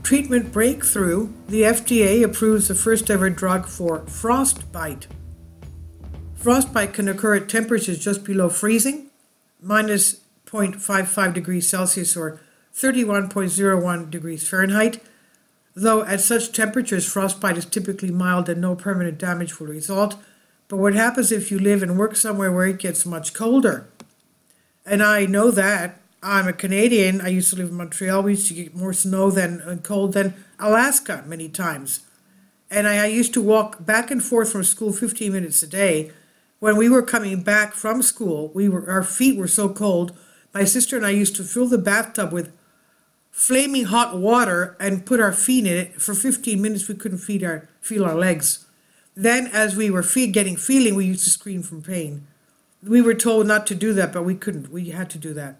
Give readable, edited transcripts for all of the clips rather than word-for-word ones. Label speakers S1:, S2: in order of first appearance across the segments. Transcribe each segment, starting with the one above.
S1: treatment breakthrough, the FDA approves the first ever drug for frostbite. Frostbite can occur at temperatures just below freezing, minus 0.55 degrees Celsius or 31.01 degrees Fahrenheit. Though at such temperatures, frostbite is typically mild and no permanent damage will result. But what happens if you live and work somewhere where it gets much colder? And I know that. I'm a Canadian. I used to live in Montreal. We used to get more snow and cold than Alaska many times. And I used to walk back and forth from school 15 minutes a day. When we were coming back from school, our feet were so cold. My sister and I used to fill the bathtub with flaming hot water and put our feet in it. For 15 minutes, we couldn't feel our legs. Then, as we were getting feeling, we used to scream from pain. We were told not to do that, but we couldn't. We had to do that.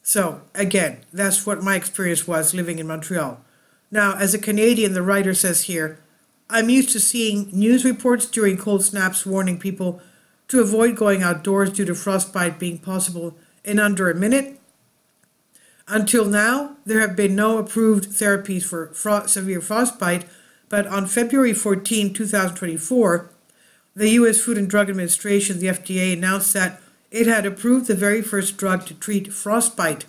S1: So, again, that's what my experience was living in Montreal. Now, as a Canadian, the writer says here, I'm used to seeing news reports during cold snaps warning people to avoid going outdoors due to frostbite being possible in under a minute. Until now, there have been no approved therapies for severe frostbite, but on February 14, 2024, the U.S. Food and Drug Administration, the FDA, announced that it had approved the very first drug to treat frostbite.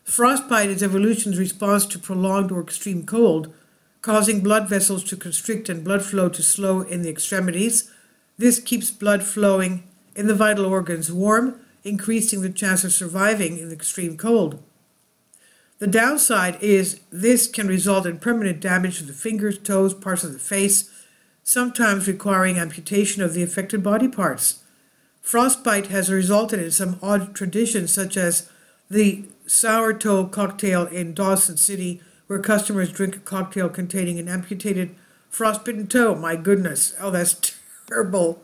S1: Frostbite is evolution's response to prolonged or extreme cold, causing blood vessels to constrict and blood flow to slow in the extremities. This keeps blood flowing in the vital organs warm, increasing the chance of surviving in extreme cold. The downside is this can result in permanent damage to the fingers, toes, parts of the face, sometimes requiring amputation of the affected body parts. Frostbite has resulted in some odd traditions, such as the sourdough cocktail in Dawson City, where customers drink a cocktail containing an amputated frostbitten toe. My goodness. Oh, that's terrible.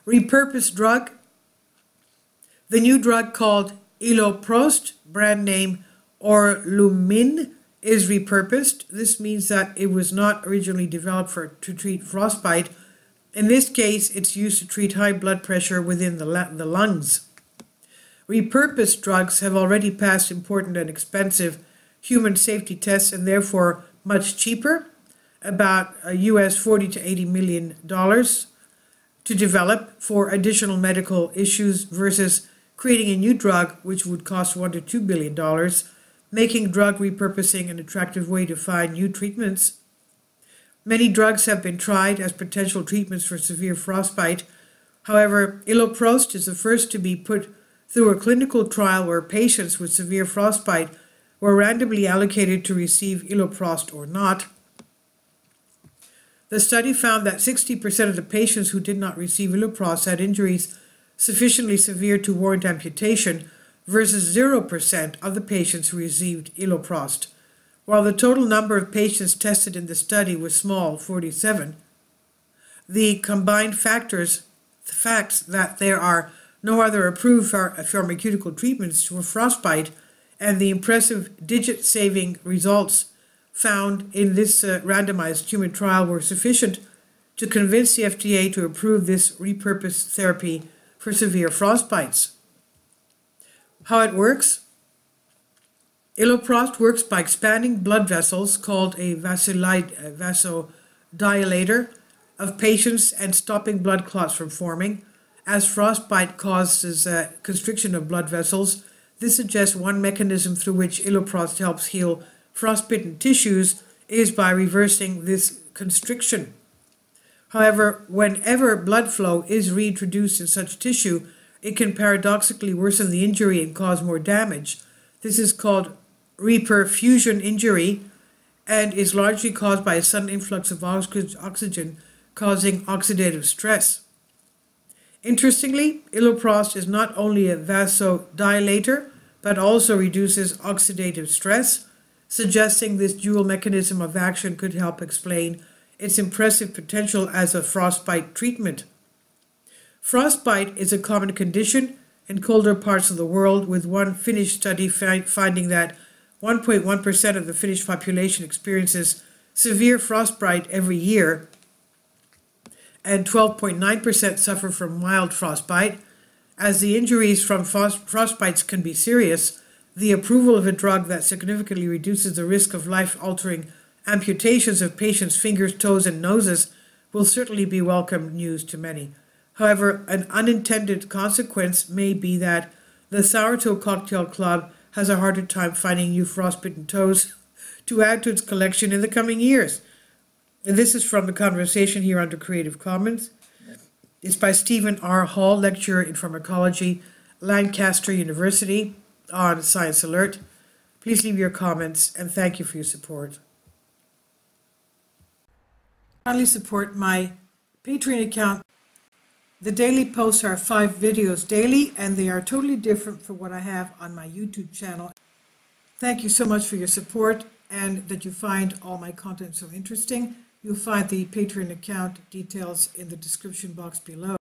S1: Repurposed drug. The new drug called Iloprost, brand name Orlumin, is repurposed. This means that it was not originally developed to treat frostbite. In this case, it's used to treat high blood pressure within the lungs. Repurposed drugs have already passed important and expensive human safety tests and therefore much cheaper, about US $40 to $80 million to develop for additional medical issues versus creating a new drug which would cost $1 to $2 billion, making drug repurposing an attractive way to find new treatments. Many drugs have been tried as potential treatments for severe frostbite. However, Iloprost is the first to be put through a clinical trial where patients with severe frostbite were randomly allocated to receive Iloprost or not. The study found that 60% of the patients who did not receive Iloprost had injuries sufficiently severe to warrant amputation versus 0% of the patients who received Iloprost. While the total number of patients tested in the study was small, 47, the combined facts that there are no other approved pharmaceutical treatments for frostbite and the impressive digit-saving results found in this randomized human trial were sufficient to convince the FDA to approve this repurposed therapy for severe frostbites. How it works? Iloprost works by expanding blood vessels, called a vasodilator, of patients and stopping blood clots from forming. As frostbite causes constriction of blood vessels, this suggests one mechanism through which Iloprost helps heal frostbitten tissues is by reversing this constriction. However, whenever blood flow is reintroduced in such tissue, it can paradoxically worsen the injury and cause more damage. This is called reperfusion injury and is largely caused by a sudden influx of oxygen causing oxidative stress. Interestingly, Iloprost is not only a vasodilator, but also reduces oxidative stress, suggesting this dual mechanism of action could help explain its impressive potential as a frostbite treatment. Frostbite is a common condition in colder parts of the world, with one Finnish study finding that 1.1% of the Finnish population experiences severe frostbite every year, and 12.9% suffer from mild frostbite. As the injuries from frostbites can be serious, the approval of a drug that significantly reduces the risk of life-altering amputations of patients' fingers, toes, and noses will certainly be welcome news to many. However, an unintended consequence may be that the Sour Toe Cocktail Club has a harder time finding new frostbitten toes to add to its collection in the coming years. And this is from the conversation here under Creative Commons. It's by Stephen R. Hall, lecturer in pharmacology, Lancaster University, on Science Alert. Please leave your comments and thank you for your support. Kindly support my Patreon account. The daily posts are 5 videos daily, and they are totally different from what I have on my YouTube channel. Thank you so much for your support and that you find all my content so interesting. You'll find the Patreon account details in the description box below.